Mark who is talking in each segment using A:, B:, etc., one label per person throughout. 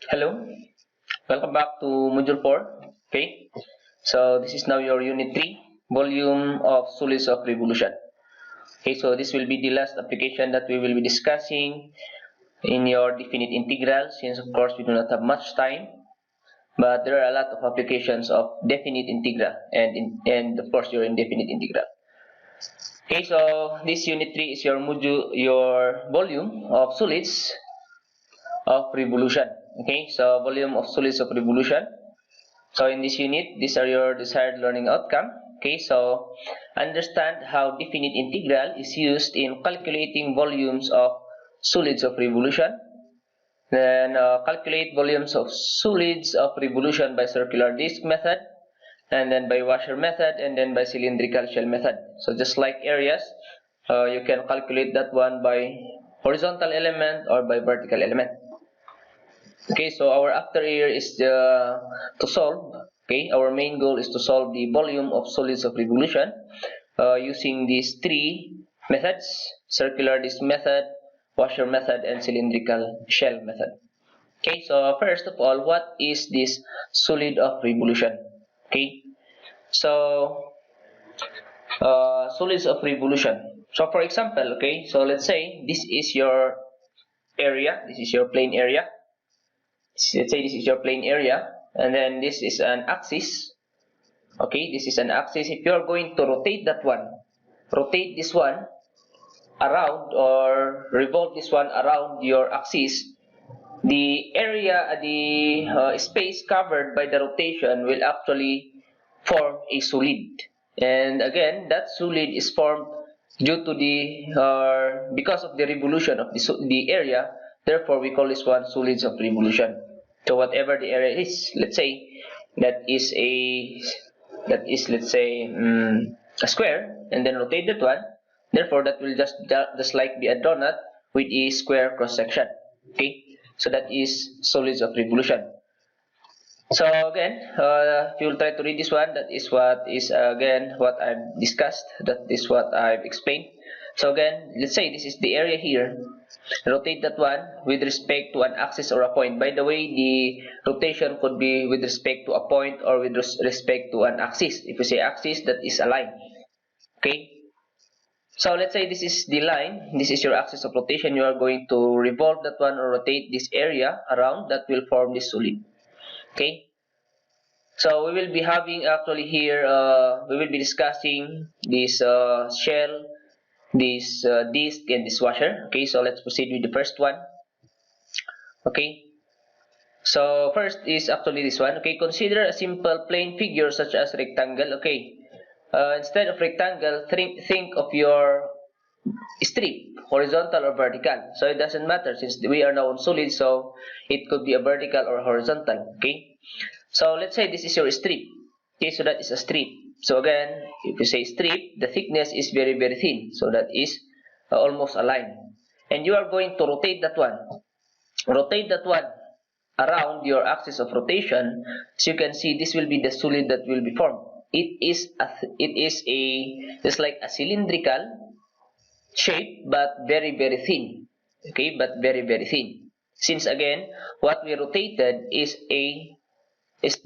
A: Hello, welcome back to Module 4. Okay, so this is now your Unit 3, Volume of Solids of Revolution. Okay, so this will be the last application that we will be discussing in your definite integral, since of course we do not have much time, but there are a lot of applications of definite integral and of course your indefinite integral. Okay, so this Unit 3 is your volume of solids of revolution. Okay, so volume of solids of revolution. So in this unit, these are your desired learning outcome. Okay, so understand how definite integral is used in calculating volumes of solids of revolution. Then calculate volumes of solids of revolution by circular disk method, and then by washer method, and then by cylindrical shell method. So just like areas, you can calculate that one by horizontal element or by vertical element. Okay, so our after here is to solve. Okay, our main goal is to solve the volume of solids of revolution using these three methods: circular disk method, washer method, and cylindrical shell method. Okay, so first of all, what is this solid of revolution? Okay, so solids of revolution. So for example, okay, so let's say this is your area, this is your plane area. Let's say this is your plane area, and then this is an axis. Okay, this is an axis. If you are going to rotate that one, rotate this one around or revolve this one around your axis, the area, the space covered by the rotation will actually form a solid. And again, that solid is formed due to because of the revolution of the area. Therefore, we call this one solids of revolution. So whatever the area is, let's say that is let's say a square, and then rotate that one. Therefore, that will just like be a donut with a square cross section. Okay, so that is solids of revolution. So again, if you will try to read this one, that is what is again what I've discussed. That is what I've explained. So again, let's say this is the area here. Rotate that one with respect to an axis or a point. By the way, the rotation could be with respect to a point or with respect to an axis. If you say axis, that is a line. Okay. So let's say this is the line. This is your axis of rotation. You are going to revolve that one or rotate this area around. That will form this solid. Okay. So we will be having actually here. We will be discussing this shell, this disc, and this washer. Okay, so let's proceed with the first one. Okay, so first is actually this one. Okay, consider a simple plane figure such as rectangle. Okay, instead of rectangle, think of your strip, horizontal or vertical. So it doesn't matter since we are now on solid, so it could be a vertical or horizontal. Okay, so let's say this is your strip. Okay, so that is a strip. So again, if you say strip, the thickness is very, very thin. So that is almost a line. And you are going to rotate that one. Rotate that one around your axis of rotation. So you can see this will be the solid that will be formed. It is just like a cylindrical shape, but very, very thin. Okay, but very, very thin. Since again, what we rotated is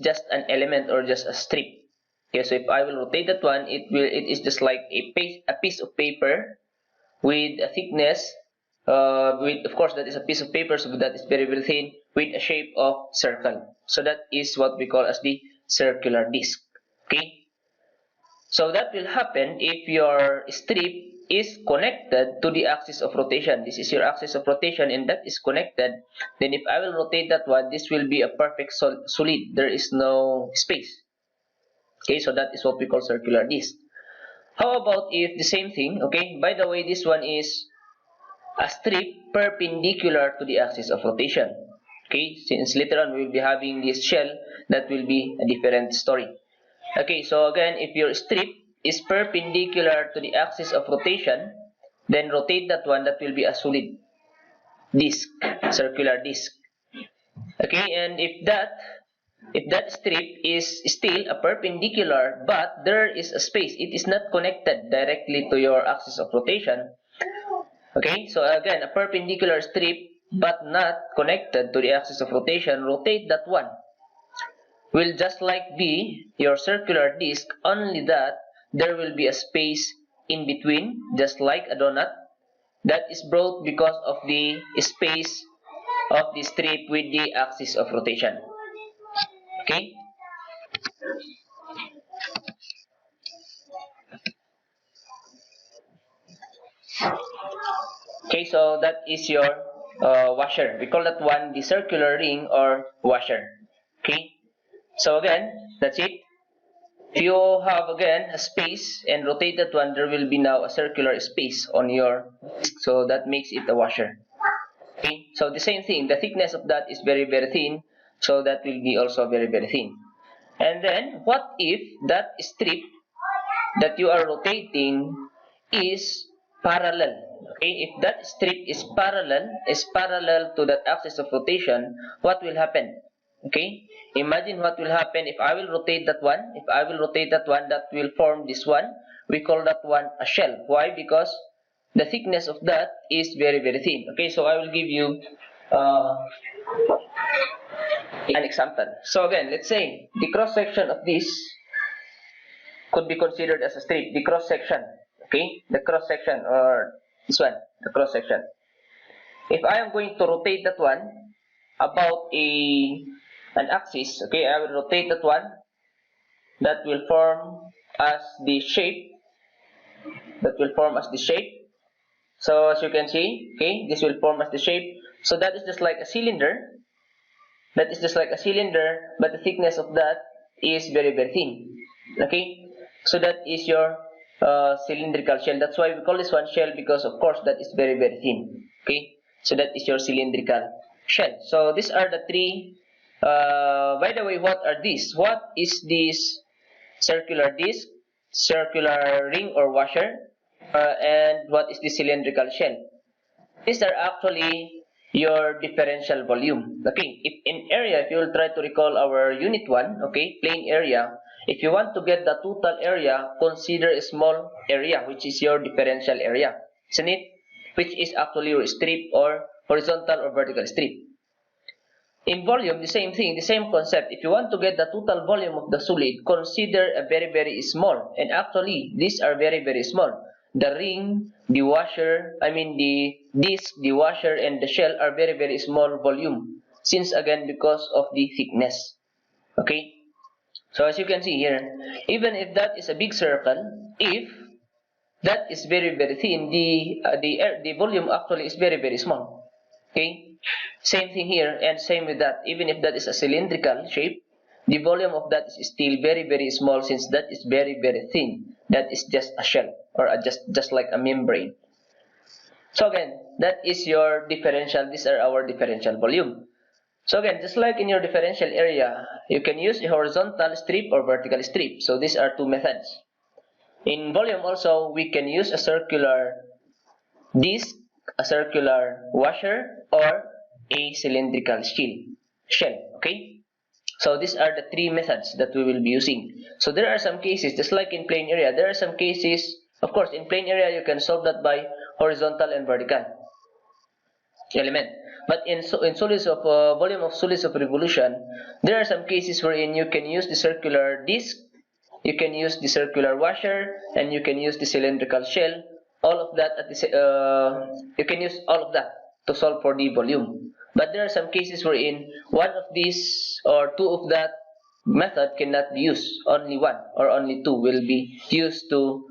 A: just an element or just a strip. Okay, so if I will rotate that one, it is just like a piece of paper with a thickness, with of course that is a piece of paper, so that is very, very thin with a shape of circle. So that is what we call as the circular disc. Okay, so that will happen if your strip is connected to the axis of rotation. This is your axis of rotation, and that is connected. Then if I will rotate that one, this will be a perfect solid. There is no space. Okay, so that is what we call circular disc. How about if the same thing, okay, by the way, this one is a strip perpendicular to the axis of rotation. Okay, since later on we will be having this shell, that will be a different story. Okay, so again, if your strip is perpendicular to the axis of rotation, then rotate that one, that will be a solid disc, circular disc. Okay, and if that strip is still a perpendicular, but there is a space, it is not connected directly to your axis of rotation. Okay, so again, a perpendicular strip but not connected to the axis of rotation, rotate that one. Will just like be your circular disc, only that there will be a space in between, just like a donut, that is brought because of the space of the strip with the axis of rotation. Okay? Okay, so that is your washer. We call that one the circular ring or washer. Okay, so again, that's it. If you have again a space and rotate that one, there will be now a circular space on your disc, so that makes it a washer. Okay, so the same thing, the thickness of that is very thin, so that will be also very thin. And then, what if that strip that you are rotating is parallel? Okay, if that strip is parallel to that axis of rotation, what will happen? Okay, imagine what will happen if I will rotate that one. If I will rotate that one, that will form this one. We call that one a shell. Why? Because the thickness of that is very thin. Okay, so I will give you an example. So again, let's say the cross section of this could be considered as a strip. The cross section, okay, the cross section, or this one, the cross section. If I am going to rotate that one about an axis, okay, I will rotate that one. That will form as the shape. That will form as the shape. So as you can see, okay, this will form as the shape. So that is just like a cylinder. That is just like a cylinder, but the thickness of that is very thin. Okay, so that is your cylindrical shell. That's why we call this one shell, because of course that is very thin. Okay, so that is your cylindrical shell. So these are the three. By the way, what are these? What is this circular disc, circular ring or washer, and what is the cylindrical shell? These are actually your differential volume. Okay, if in area, if you will try to recall our unit 1, okay, plane area, if you want to get the total area, consider a small area, which is your differential area, isn't it? Which is actually your strip or horizontal or vertical strip. In volume, the same thing, the same concept. If you want to get the total volume of the solid, consider a very small. And actually, these are very small. The ring, the washer, the disc, the washer, and the shell are very small volume. Since again, because of the thickness. Okay? So as you can see here, even if that is a big circle, if that is very thin, the volume actually is very small. Okay, same thing here, and same with that. Even if that is a cylindrical shape, the volume of that is still very small, since that is very thin. That is just a shell, or just like a membrane. So again, that is your differential. These are our differential volume. So again, just like in your differential area, you can use a horizontal strip or vertical strip. So these are two methods. In volume also, we can use a circular disc, a circular washer, or a cylindrical shell. Okay, so these are the three methods that we will be using. So there are some cases, just like in plane area, there are some cases, of course, in plane area you can solve that by horizontal and vertical element. But in solids of volume of solids of revolution, there are some cases wherein you can use the circular disc, you can use the circular washer, and you can use the cylindrical shell. All of that you can use all of that to solve for the volume. But there are some cases wherein one of these or two of that method cannot be used. Only one or only two will be used to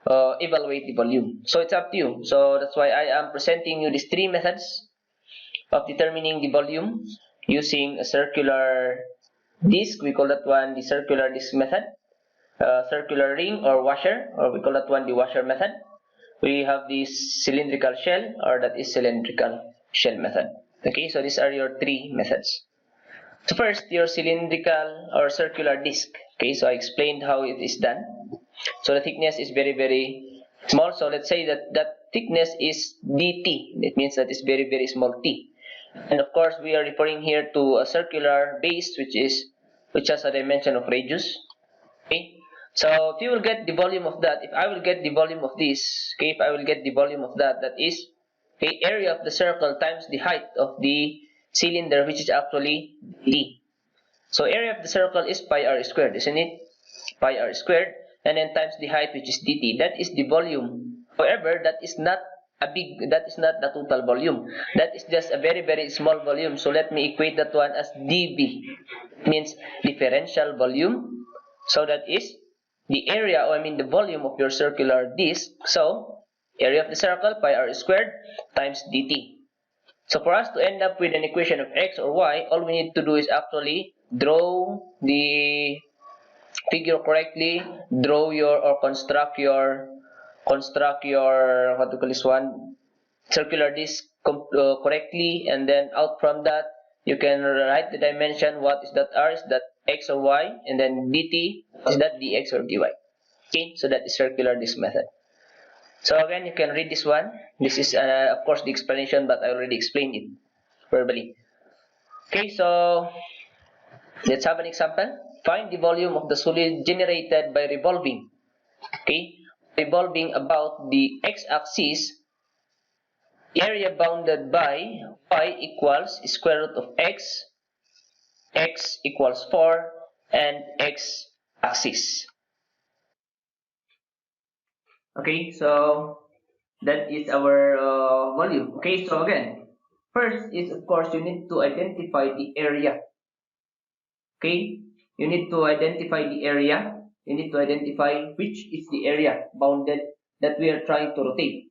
A: evaluate the volume. So it's up to you. So that's why I am presenting you these three methods of determining the volume using a circular disc. We call that one the circular disc method. Circular ring or washer, or we call that one the washer method. We have the cylindrical shell, or that is cylindrical shell method. Okay, so these are your three methods. So first, your cylindrical or circular disc. Okay, so I explained how it is done. So the thickness is very small. So let's say that thickness is dt. It means that it's very small t. And of course, we are referring here to a circular base, which has a dimension of radius. Okay. So if you will get the volume of that, if I will get the volume of this, okay, if I will get the volume of that, that is Okay, area of the circle times the height of the cylinder, which is actually d. So area of the circle is pi r squared, isn't it? Pi r squared, and then times the height, which is dt. That is the volume. However, that is not the total volume. That is just a very, very small volume. So let me equate that one as dv. It means differential volume. So that is the area, or I mean the volume of your circular disc. So area of the circle, pi r squared times dt. So for us to end up with an equation of x or y, all we need to do is actually draw the figure correctly, draw your or construct your what do you call this one, circular disc correctly, and then out from that you can write the dimension. What is that r? Is that x or y? And then dt is that dx or dy. Okay, so that is circular disc method. So again, you can read this one. This is of course the explanation, but I already explained it verbally. Okay, so let's have an example. Find the volume of the solid generated by revolving. Okay, revolving about the x-axis, area bounded by y equals square root of x, x equals 4, and x-axis. Okay, so that is our volume. Okay, so again, first is of course you need to identify the area. Okay, you need to identify the area. You need to identify which is the area bounded that we are trying to rotate.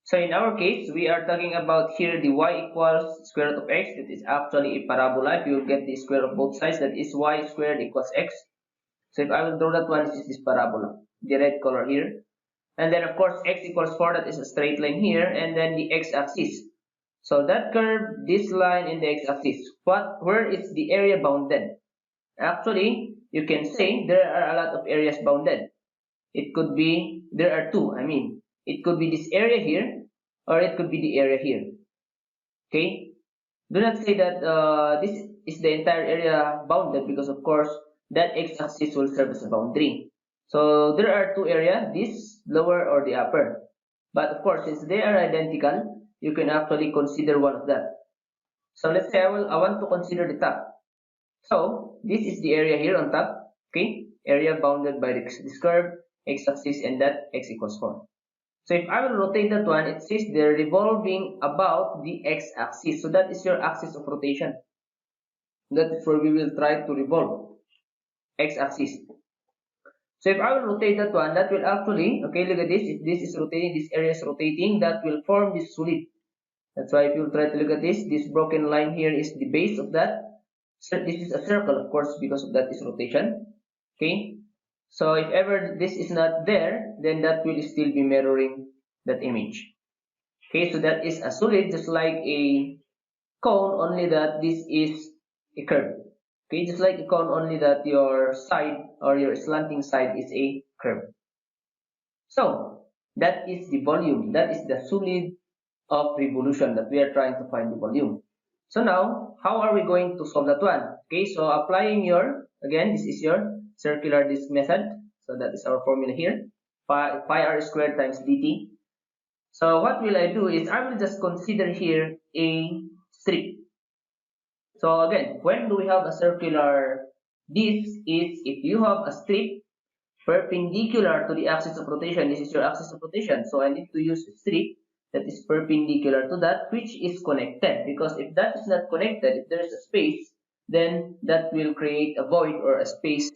A: So in our case, we are talking about here the y equals square root of x. That is actually a parabola. If you will get the square of both sides, that is y squared equals x. So if I will draw that one, this is this parabola, the red color here. And then of course x equals 4, that is a straight line here, and then the x-axis. So that curve, this line in the x-axis, where is the area bounded? Actually, you can say there are a lot of areas bounded. It could be, there are two, I mean, it could be this area here, or it could be the area here. Okay? Do not say that this is the entire area bounded, because of course that x-axis will serve as a boundary. So there are two areas, this lower or the upper. But of course, since they are identical, you can actually consider one of that. So let's say I want to consider the top. So this is the area here on top. Okay, area bounded by this curve, x-axis, and that x equals 4. So if I will rotate that one, it says they're revolving about the x-axis. So that is your axis of rotation. That is where we will try to revolve, x-axis. So if I will rotate that one, that will actually, okay, look at this. If this is rotating, this area is rotating, that will form this solid. That's why if you try to look at this broken line here is the base of that. So this is a circle, of course, because of that is rotation. Okay. So if ever this is not there, then that will still be mirroring that image. Okay, so that is a solid, just like a cone, only that this is a curve. Okay, just like a cone, only that your side or your slanting side is a curve. So that is the volume. That is the solid of revolution that we are trying to find the volume. So now, how are we going to solve that one? Okay, so applying your, again, this is your circular disc method. So that is our formula here, pi r squared times dt. So what will I do is I will just consider here a strip. So again, when do we have a circular disc is if you have a strip perpendicular to the axis of rotation. This is your axis of rotation. So I need to use a strip that is perpendicular to that, which is connected. Because if that is not connected, if there is a space, then that will create a void or a space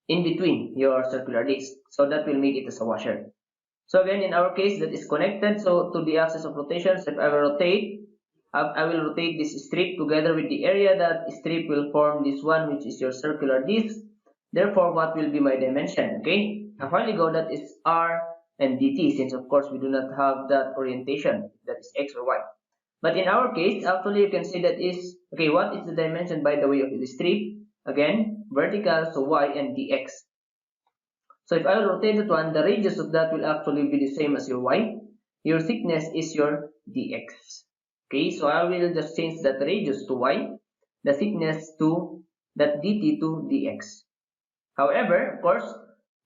A: in between your circular disc. So that will make it as a washer. So again, in our case, that is connected so to the axis of rotation. So if I will rotate, I will rotate this strip together with the area. That strip will form this one, which is your circular disc. Therefore, what will be my dimension? Okay, a while ago that is r and dt, since of course we do not have that orientation, that is x or y. But in our case, actually you can say that is, okay, what is the dimension by the way of the strip? Again, vertical, so y and dx. So if I will rotate that one, the radius of that will actually be the same as your y. Your thickness is your dx. Okay, so I will just change that radius to y, the thickness to that dt to dx. However, of course,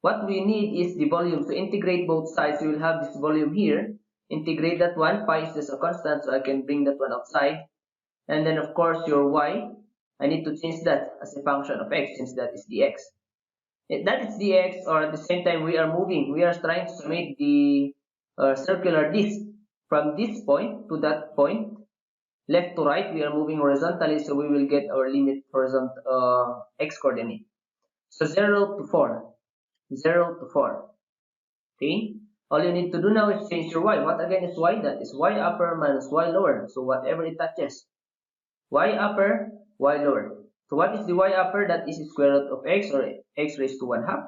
A: what we need is the volume. So integrate both sides, we will have this volume here. integrate that one. Pi is just a constant, so I can bring that one outside. And then of course your y, I need to change that as a function of x, since that is dx. That is dx, or at the same time we are moving. We are trying to submit the circular disc from this point to that point. Left to right, we are moving horizontally, so we will get our limit horizontal x coordinate. So 0 to 4. 0 to 4. Okay? All you need to do now is change your y. What again is y? That is y upper minus y lower. So whatever it touches. Y upper, y lower. So what is the y upper? That is the square root of x, or x raised to 1/2.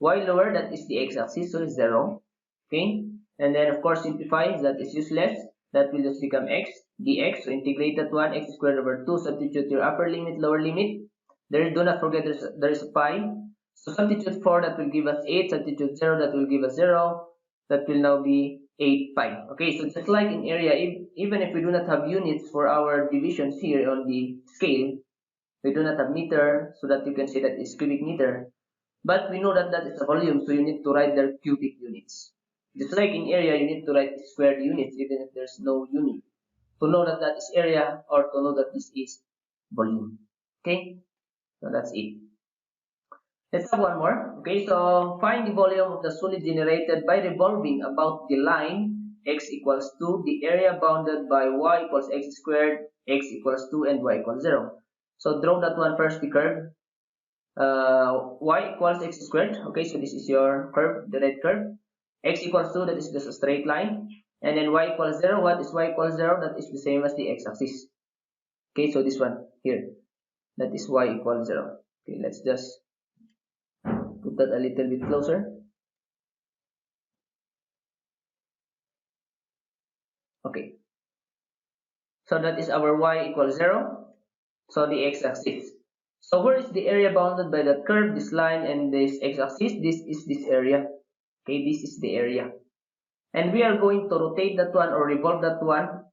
A: Y lower, that is the x-axis, so it's 0. Okay? And then of course simplify, that is useless. That will just become x dx. So integrate that one, x squared over 2. Substitute your upper limit, lower limit. Do not forget there is a pi. So substitute 4, that will give us 8. Substitute 0, that will give us 0. That will now be 8 pi. Okay, so just like in area, even if we do not have units for our divisions here on the scale, we do not have meter, so that you can say that is cubic meter. But we know that that is a volume, so you need to write their cubic units. Just like in area, you need to write squared units, even if there's no unit, to know that that is area, or to know that this is volume. Okay, so that's it. Let's have one more. Okay, so find the volume of the solid generated by revolving about the line x equals 2, the area bounded by y equals x squared, x equals 2, and y equals 0. So draw that one first, the curve. Y equals x squared. Okay, so this is your curve, the red curve. X equals 2, that is just a straight line. And then y equals 0. What is y equals 0? That is the same as the x-axis. Okay, so this one here, that is y equals 0. Okay, let's just put that a little bit closer. Okay, so that is our y equals 0. So the x-axis. So where is the area bounded by that curve, this line, and this x-axis? This is this area. Okay, this is the area. And we are going to rotate that one, or revolve that one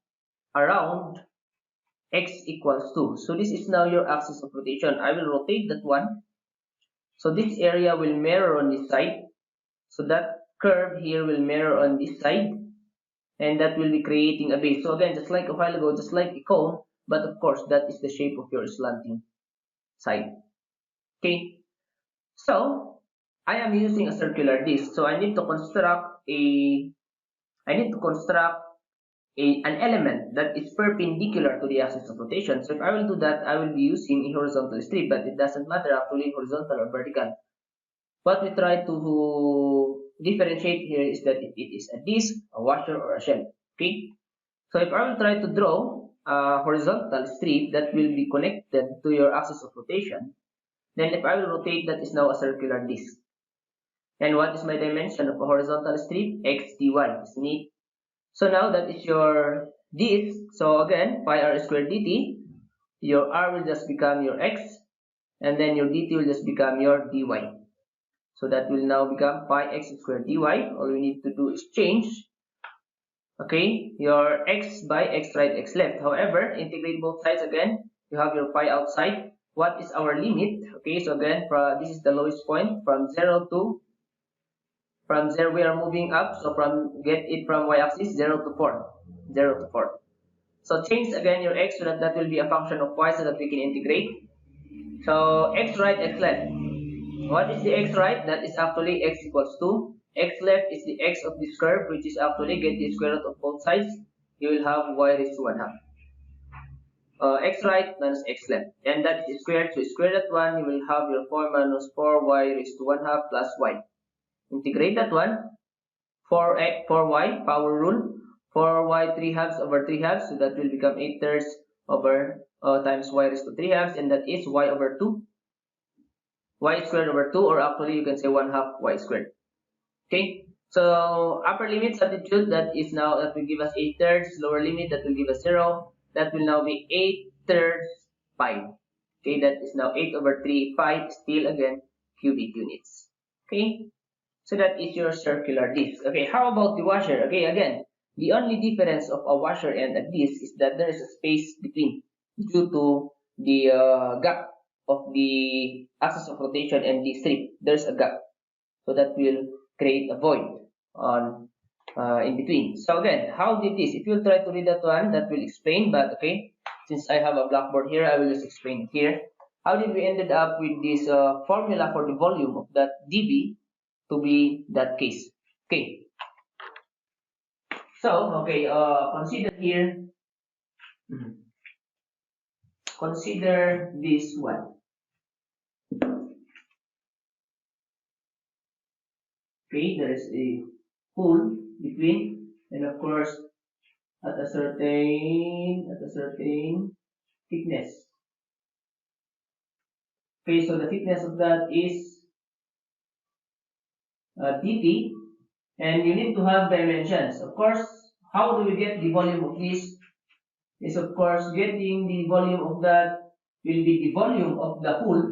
A: around x equals 2. So this is now your axis of rotation. I will rotate that one. So this area will mirror on this side. So that curve here will mirror on this side. And that will be creating a base. So again, just like a while ago, just like a cone, but of course that is the shape of your slanting side. Okay, so I am using a circular disc, so I need to construct an element that is perpendicular to the axis of rotation. So if I will do that, I will be using a horizontal strip, but it doesn't matter actually horizontal or vertical. What we try to differentiate here is that if it is a disc, a washer, or a shell. Okay, so if I will try to draw a horizontal strip that will be connected to your axis of rotation, then if I will rotate, that is now a circular disc. And what is my dimension of a horizontal strip? X dy, isn't it? So now that is your disc. So again, pi r squared dt, your r will just become your x, and then your dt will just become your dy. So that will now become pi x squared dy. All we need to do is change, okay, your x by x right, x left. However, integrate both sides again. You have your pi outside. What is our limit? Okay, so again, this is the lowest point from 0 to, from 0 we are moving up. So get it from y-axis 0 to 4. 0 to 4. So change again your x so that will be a function of y, so that we can integrate. So x right, x left. What is the x right? That is actually x equals 2. X left is the x of this curve, which is actually get the square root of both sides. You will have y raised to 1/2. X right minus x left, and that is squared. So square that one, you will have your 4 minus 4y raised to 1/2 plus y. Integrate that one. 4y power rule. 4y 3/2 over 3/2, so that will become 8/3 over times y raised to 3/2, and that is y over 2. Y squared over 2, or actually you can say 1/2 y squared. Okay, so upper limit substitute, that is now, that will give us 8/3. Lower limit, that will give us 0. That will now be 8/3 pi. Okay, that is now 8 over 3 pi, still again cubic units. Okay, so that is your circular disc. Okay, how about the washer? Okay, again, the only difference of a washer and a disc is that there is a space between, due to the gap of the axis of rotation and the strip. There's a gap, so that will create a void on in between. So again, how did this? If you try to read that one, that will explain. But okay, since I have a blackboard here, I will just explain it here. How did we ended up with this formula for the volume of that dV to be that case? Okay. So okay, consider here. Consider this one. Okay, there is a hole between, and of course, at a certain thickness. Okay, so the thickness of that is dt, and you need to have dimensions. Of course, how do we get the volume of this? Is of course getting the volume of that will be the volume of the whole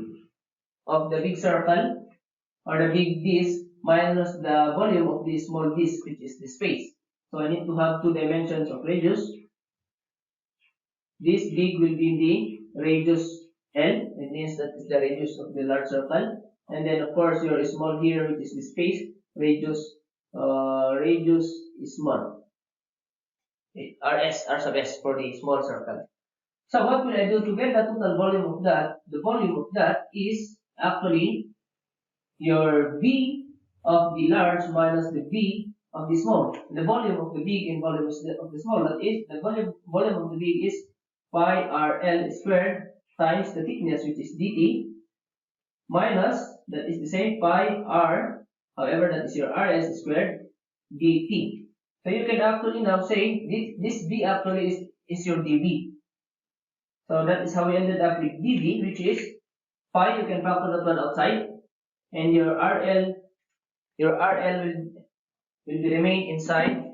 A: of the big circle or the big disk minus the volume of the small disk, which is the space. So I need to have two dimensions of radius. This big will be the radius L, it means that is the radius of the large circle. And then of course your small here, which is the space, radius is small. Okay, R sub S for the small circle. So what will I do to get the total volume of that? The volume of that is actually your V of the large minus the V of the small. The volume of the big and volume of the small, that is, the volume of the big is pi RL squared times the thickness, which is dt, minus, that is the same, pi R, however, that is your RS squared dt. So you can actually now say this V actually is your dV. So that is how we ended up with dV, which is pi, you can factor that one outside, and your RL will be remain inside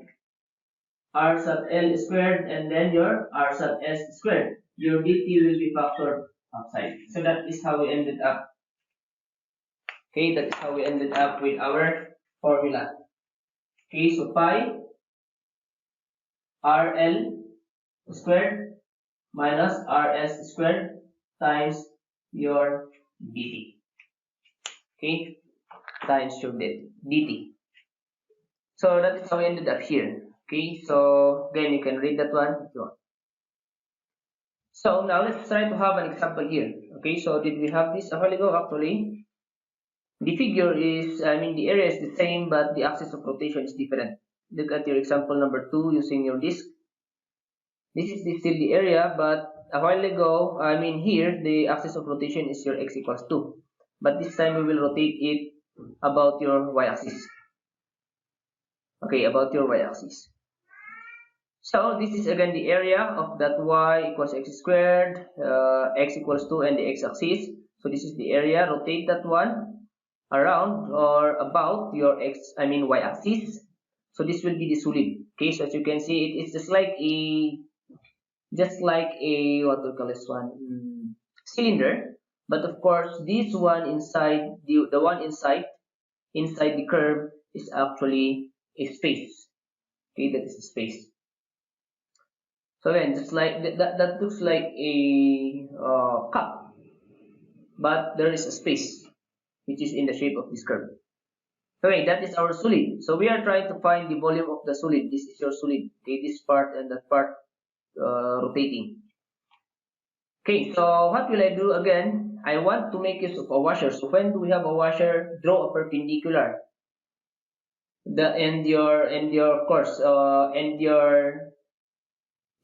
A: R sub L squared, and then your R sub S squared. Your dt will be factored outside. So that is how we ended up. Okay, that is how we ended up with our formula. Okay, so pi RL squared minus RS squared times your dt. Okay, times your dt. So that is how we ended up here. Okay, so again you can read that one if you want. So now let's try to have an example here. Okay, so did we have this a while ago? Actually, the figure is, the area is the same, but the axis of rotation is different. Look at your example number 2 using your disk. This is still the area, but a while ago, here, the axis of rotation is your x equals 2. But this time we will rotate it about your y-axis. Okay, about your y-axis. So this is again the area of that y equals x squared, x equals 2, and the x-axis. So this is the area. Rotate that one around or about your y-axis. So this will be the solid. Okay, so as you can see, it is just like a what we call this one, cylinder. But of course, this one inside the one inside the curve is actually a space. Okay, that is a space. So again, just like that looks like a cup, but there is a space which is in the shape of this curve. So okay, that is our solid. So we are trying to find the volume of the solid. This is your solid. Okay, this part and that part rotating. Okay, so what will I do again? I want to make use of a washer. So when do we have a washer? Draw a perpendicular. And your of course and your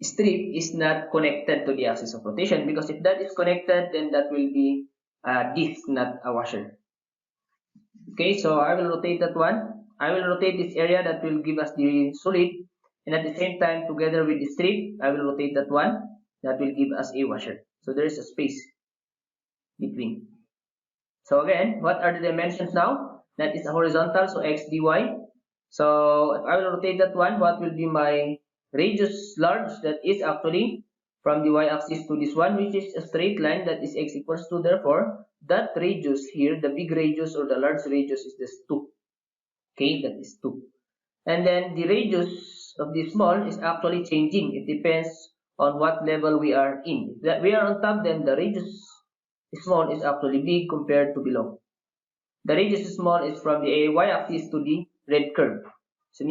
A: strip is not connected to the axis of rotation, because if that is connected, then that will be a disc, not a washer. Okay, so I will rotate that one. I will rotate this area that will give us the solid, and at the same time, together with the strip, I will rotate that one that will give us a washer. So there is a space between. So again, what are the dimensions now? That is a horizontal, so x dy. So if I will rotate that one, what will be my radius large? That is actually from the y-axis to this one, which is a straight line, that is x equals 2. Therefore, that radius here, the big radius or the large radius, is this 2. Okay, that is 2. And then the radius of the small is actually changing. It depends on what level we are in. If we are on top, then the radius small is actually big compared to below. The radius small is from the y-axis to the red curve. So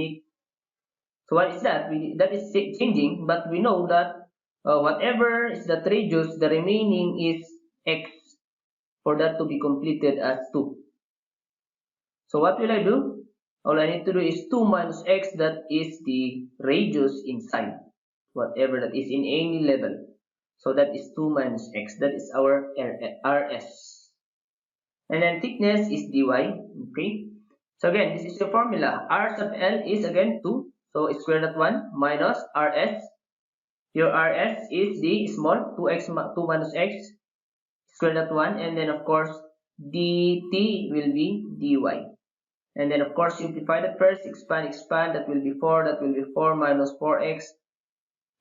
A: So what is that? That is changing, but we know that whatever is that radius, the remaining is x for that to be completed as 2. So what will I do? All I need to do is 2 minus x, that is the radius inside, whatever that is in any level. So that is 2 minus x, that is our rs. And then thickness is dy, okay? So again, this is your formula. R sub L is again 2, so square that 1 minus rs. Your rs is the small 2 minus x, square that 1, and then of course dt will be dy. And then of course simplify that first, expand, that will be 4, that will be 4 minus 4x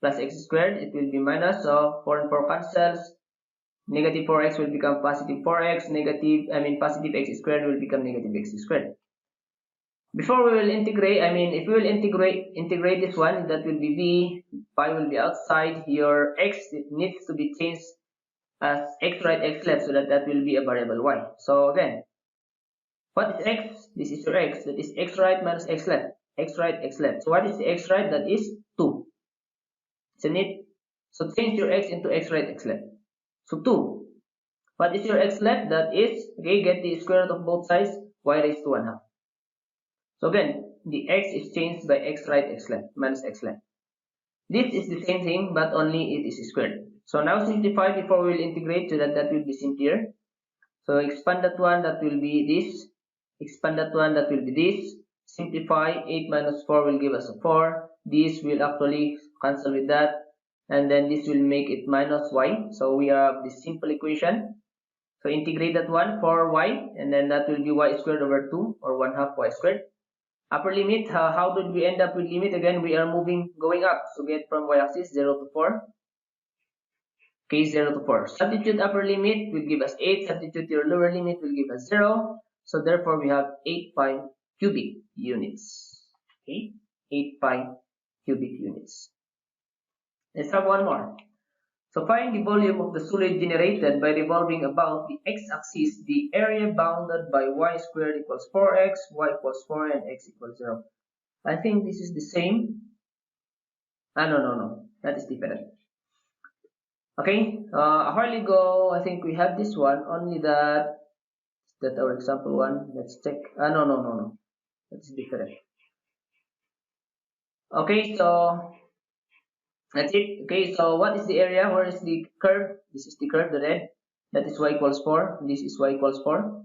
A: plus x squared, it will be minus, so 4 and 4 cancels, negative 4x will become positive 4x, positive x squared will become negative x squared. Before we will integrate, if we will integrate this one, that will be v, pi will be outside, your x, it needs to be changed as x right, x left, so that will be a variable y. So again, what is x? This is your x, that is x right minus x left, x right, x left. So what is the x right? That is 2, isn't it? So change your x into x right, x left. So 2. What is your x left? That is, okay, get the square root of both sides, y raised to 1/2. So again, the x is changed by x right, x left, minus x left. This is the same thing, but only it is squared. So now simplify before we will integrate, so that will be simpler. So expand that one, that will be this. Expand that one, that will be this. Simplify, 8 minus 4 will give us a 4. This will actually cancel with that. And then this will make it minus y. So we have this simple equation. So integrate that one for y, and then that will be y squared over 2, or 1/2 y squared. Upper limit, how did we end up with limit? Again, we are going up. So get from y-axis 0 to 4. Okay, 0 to 4. Substitute upper limit will give us 8. Substitute your lower limit will give us 0. So therefore, we have 8 pi cubic units. Okay, 8 pi cubic units. Let's have one more. So find the volume of the solid generated by revolving about the x-axis, the area bounded by y squared equals 4x, y equals 4, and x equals 0. I think this is the same. No. That is different. Okay, a while ago, I think we had this one, only that our example one. Let's check. No. That's different. Okay, so that's it. Okay, so what is the area? Where is the curve? This is the curve, the red. That is y equals 4. This is y equals 4.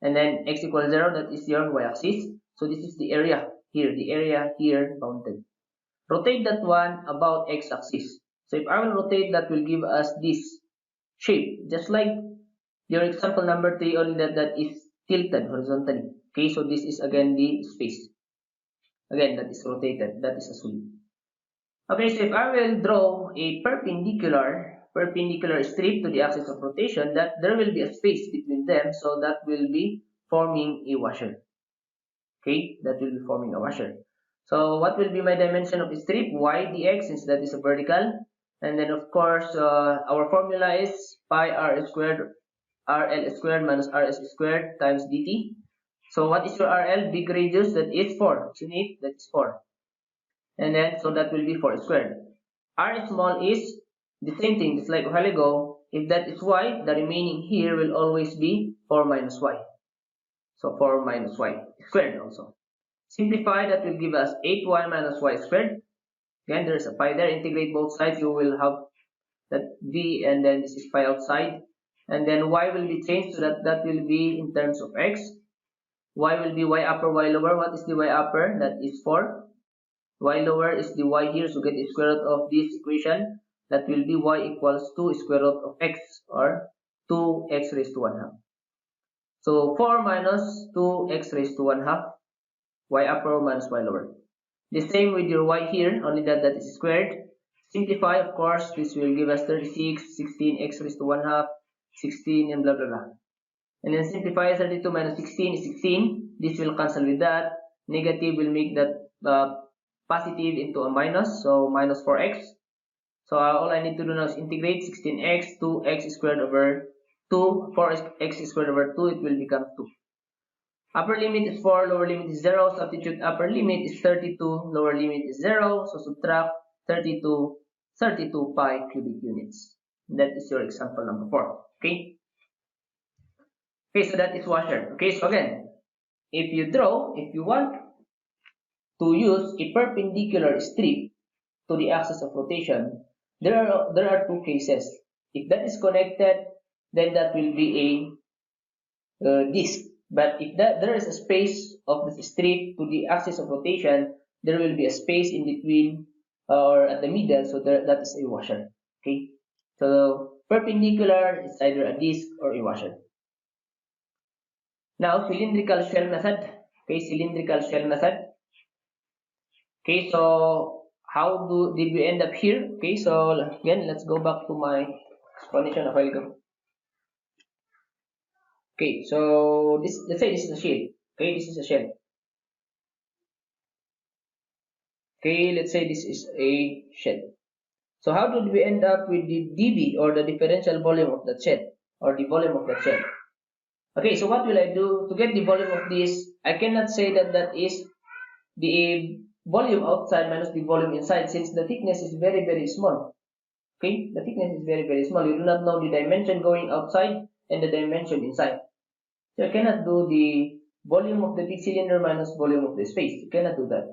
A: And then x equals 0. That is your y-axis. So this is the area here. The area here bounded. Rotate that one about x-axis. So if I will rotate, that will give us this shape. Just like your example number 3, only that is tilted horizontally. Okay, so this is again the space. Again, that is rotated. That is a solid. Okay, so if I will draw a perpendicular strip to the axis of rotation, that there will be a space between them, so that will be forming a washer. Okay, that will be forming a washer. So what will be my dimension of the strip? Y dx, since that is a vertical. And then of course, our formula is pi r squared minus rs squared times dt. So what is your RL? Big radius, that is 4. Isn't it? That is 4. And then, so that will be 4 squared. R small is the same thing, just like a while ago. If that is y, the remaining here will always be 4 minus y. So 4 minus y squared also. Simplify, that will give us 8y minus y squared. Again, there is a pi there. Integrate both sides, you will have that v, and then this is pi outside. And then y will be changed, so that will be in terms of x. Y will be y upper, y lower. What is the y upper? That is 4. Y lower is the y here, so get the square root of this equation. That will be y equals 2 square root of x, or 2x raised to 1/2. So 4 minus 2x raised to 1/2. Y upper minus y lower. The same with your y here, only that is squared. Simplify, of course, this will give us 36, 16x raised to 1/2, 16, and blah blah blah. And then simplify, 32 minus 16 is 16. This will cancel with that. Negative will make that positive into a minus, so minus 4x. So all I need to do now is integrate 16x, 2x squared over 2, 4x squared over 2, it will become 2. Upper limit is 4, lower limit is 0. Substitute upper limit is 32, lower limit is 0. So subtract 32 pi cubic units. That is your example number 4. Okay. Okay, so that is washer. Okay, so again, if you want to use a perpendicular strip to the axis of rotation, there are two cases. If that is connected, then that will be a disc. But if there is a space of the strip to the axis of rotation, there will be a space in between or at the middle, so that is a washer. Okay, so perpendicular is either a disc or a washer. Now cylindrical shell method. Okay, cylindrical shell method. Okay, so how did we end up here? Okay, so again, let's go back to my explanation a while ago. Okay, so let's say this is a shell. Okay, this is a shell. Okay, let's say this is a shell. So how did we end up with the dB or the differential volume of the shell or the volume of the shell? Okay, so what will I do to get the volume of this? I cannot say that is the volume outside minus the volume inside, since the thickness is very small. Okay, the thickness is very small. You do not know the dimension going outside and the dimension inside. So you cannot do the volume of the big cylinder minus volume of the space. You cannot do that.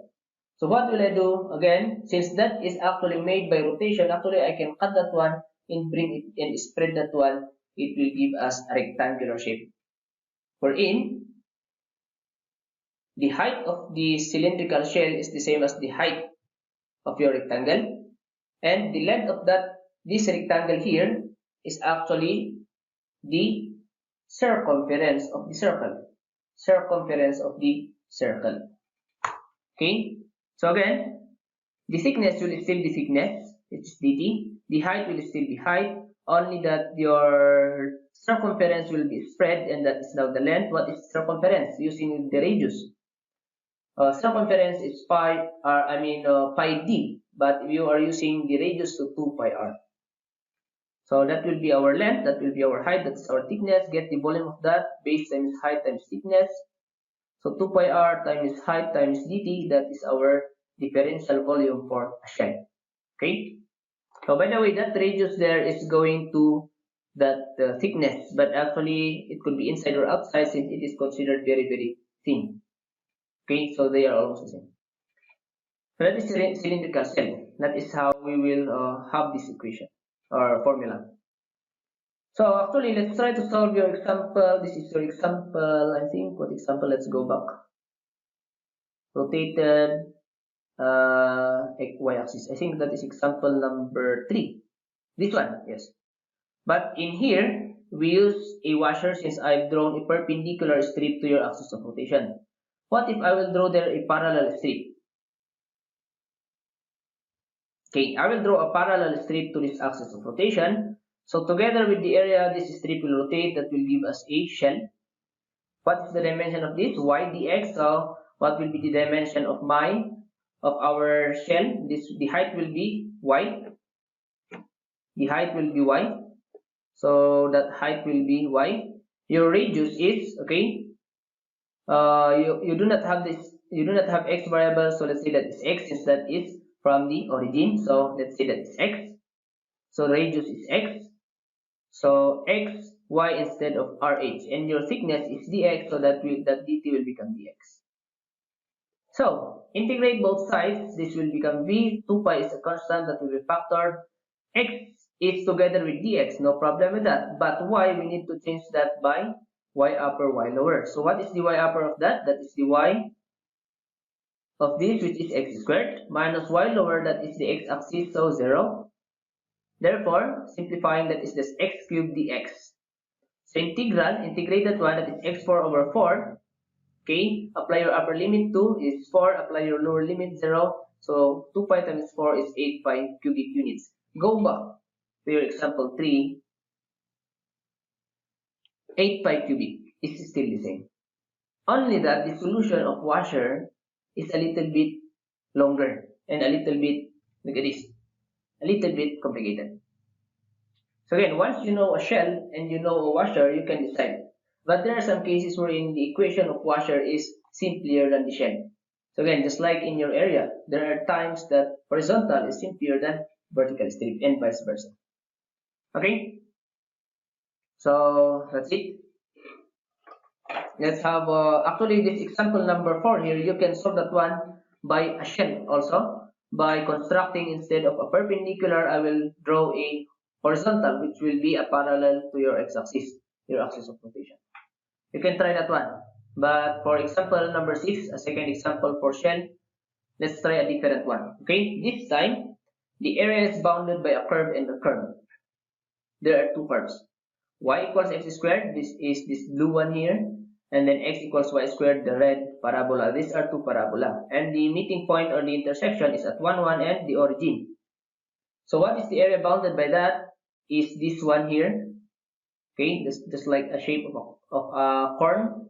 A: So what will I do? Again, since that is actually made by rotation, actually I can cut that one and bring it and spread that one. It will give us a rectangular shape. Wherein the height of the cylindrical shell is the same as the height of your rectangle, and the length of this rectangle here is actually the circumference of the circle. Circumference of the circle. Okay, so again, the thickness will still be thickness, it's dt. The height will still be height, only that your circumference will be spread, and that is now the length. What is circumference? Using the radius. Circumference is pi d, but you are using the radius, to 2 pi r. So that will be our length, that will be our height, that's our thickness. Get the volume of that, base times height times thickness. So 2 pi r times height times dt, that is our differential volume for a shell. Okay. So by the way, that radius there is going to that thickness, but actually it could be inside or outside, since it is considered very thin. Okay, so they are almost the same. So that is cylindrical shell. That is how we will have this equation or formula. So actually, let's try to solve your example. This is your example. I think what example? Let's go back. Rotated y-axis. I think that is example number 3. This one, yes. But in here, we use a washer since I've drawn a perpendicular strip to your axis of rotation. What if I will draw there a parallel strip? Okay, I will draw a parallel strip to this axis of rotation. So together with the area this strip will rotate, that will give us a shell. What is the dimension of this? Y dx. So what will be the dimension of our shell? The height will be y. The height will be y. So that height will be y. Your radius is, okay, you do not have this, you do not have x variable, so let's say that is x, since that is from the origin. So let's say that is x. So radius is x. So x y instead of rh, and your thickness is dx, so that dt will become dx. So integrate both sides. This will become v. 2 pi is a constant that will be factored. X is together with dx, no problem with that. But y, we need to change that by y upper, y lower. So what is the y upper of that? That is the y of this, which is x squared, minus y lower, that is the x-axis, so 0. Therefore, simplifying, that is this x cubed dx. So integrate that one, that is x4 over 4. Okay, apply your upper limit 2 is 4, apply your lower limit 0. So 2 pi times 4 is 8 pi cubic units. Go back to your example 3. 8 pi cubic is still the same. Only that the solution of washer is a little bit longer and a little bit, look at this, a little bit complicated. So again, once you know a shell and you know a washer, you can decide. But there are some cases wherein the equation of washer is simpler than the shell. So again, just like in your area, there are times that horizontal is simpler than vertical strip and vice versa. Okay, so that's it. Let's have actually this example number 4 here. You can solve that one by a shell also. By constructing, instead of a perpendicular, I will draw a horizontal, which will be a parallel to your x-axis, your axis of rotation. You can try that one. But for example number 6, a second example for shell, let's try a different one. Okay, this time the area is bounded by a curve and a curve. There are two curves. Y equals x squared, this is this blue one here, and then x equals y squared, the red parabola. These are two parabola, and the meeting point or the intersection is at 1, 1 and the origin. So what is the area bounded by that? Is this one here. Okay, just like a shape of a corn,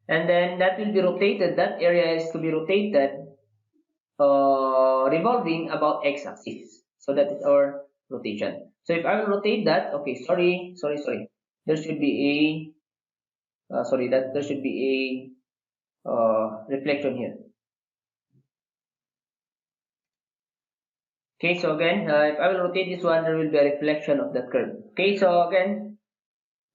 A: and then that will be rotated. That area is to be rotated revolving about x-axis. So that is our rotation. So if I will rotate that, okay, sorry, there should be a there should be a reflection here. Okay, so again, if I will rotate this one, there will be a reflection of that curve. Okay, so again,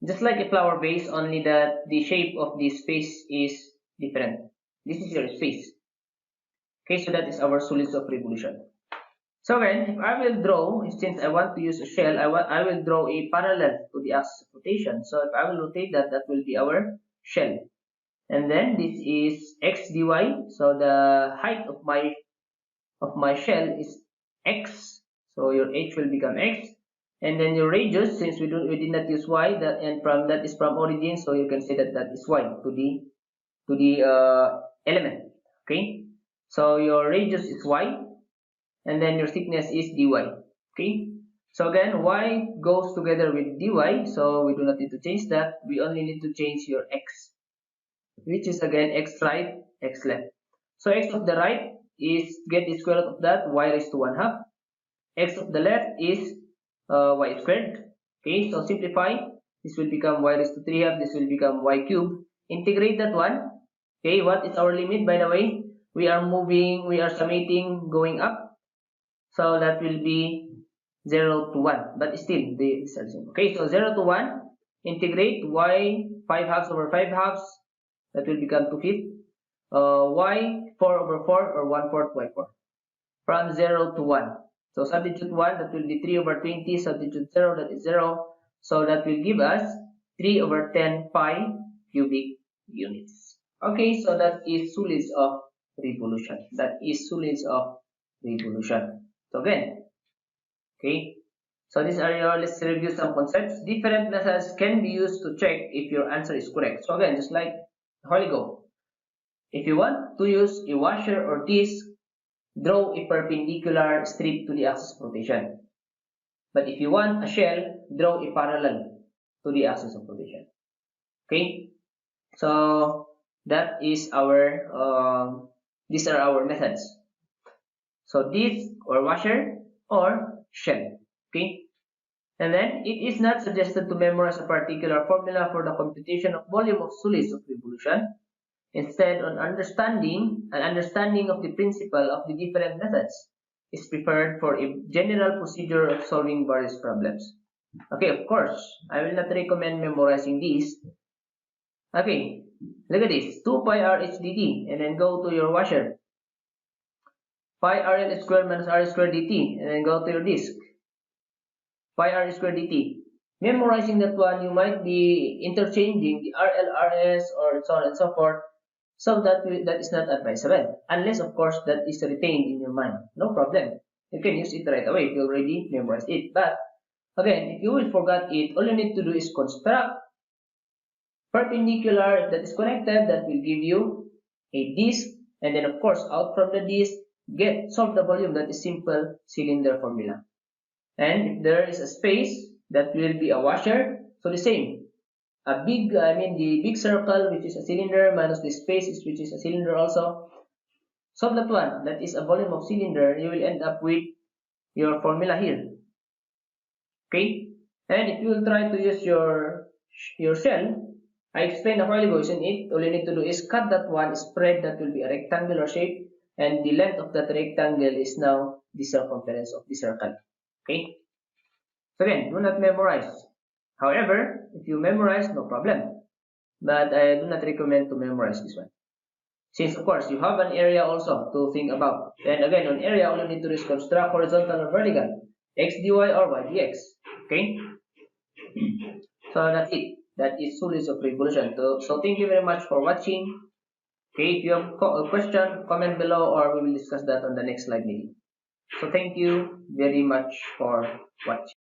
A: just like a flower base, only that the shape of the space is different. This is your space. Okay, so that is our solids of revolution. So again, if I will draw, since I want to use a shell, I will draw a parallel to the axis of rotation. So if I will rotate that, that will be our shell. And then this is x dy. So the height of my shell is x. So your h will become x. And then your radius, since we did not use y, that is from origin, so you can say that that is y to the element. Okay. So your radius is y, and then your thickness is dy. Okay, so again, y goes together with dy, so we do not need to change that. We only need to change your x, which is again x right, x left. So x of the right is, get the square root of that, y raised to 1/2. X of the left is y squared. Okay, so simplify, this will become y raised to 3/2, this will become y cubed. Integrate that one. Okay, what is our limit, by the way? We are summating going up. So that will be 0 to 1, but still these are the same. Okay, so 0 to 1, integrate y 5/2 over 5/2, that will become 2/5. Y 4 over 4 or 1/4 y4 from 0 to 1. So substitute 1, that will be 3 over 20, substitute 0, that is 0. So that will give us 3 over 10 pi cubic units. Okay, so that is solids of revolution. That is solids of revolution. So again, okay, so these are your, let's review some concepts. Different methods can be used to check if your answer is correct. So again, just like a while ago, if you want to use a washer or disc, draw a perpendicular strip to the axis of rotation. But if you want a shell, draw a parallel to the axis of rotation. Okay, so that is our these are our methods. So disc or washer or shell. Okay, and then it is not suggested to memorize a particular formula for the computation of volume of solids of revolution. Instead, an understanding of the principle of the different methods is preferred for a general procedure of solving various problems. Okay, of course, I will not recommend memorizing these. Okay, look at this, 2 pi r h dt, and then go to your washer. Pi rl squared minus r squared dt, and then go to your disk. Pi r squared dt. Memorizing that one, you might be interchanging the RL, RS, or so on and so forth. So that is not advisable, unless of course that is retained in your mind. No problem. You can use it right away if you already memorized it. But again, if you will forget it, all you need to do is construct perpendicular that is connected, that will give you a disk, and then of course out from the disk, solve the volume, that is simple cylinder formula. And if there is a space, that will be a washer, so the same. The big circle, which is a cylinder, minus the space, which is a cylinder also. Solve that one, that is a volume of cylinder, you will end up with your formula here. Okay, and if you will try to use your shell, I explained a while ago, isn't it? All you need to do is cut that one, spread that will be a rectangular shape, and the length of that rectangle is now the circumference of the circle. Okay? So again, do not memorize. However, if you memorize, no problem. But I do not recommend to memorize this one. Since, of course, you have an area also to think about. And again, on area, all you need to do is construct horizontal or vertical. X dy or y dx. Okay? So that's it. That is Solis of Revolution. So thank you very much for watching. Okay, if you have a question, comment below or we will discuss that on the next live meeting. So thank you very much for watching.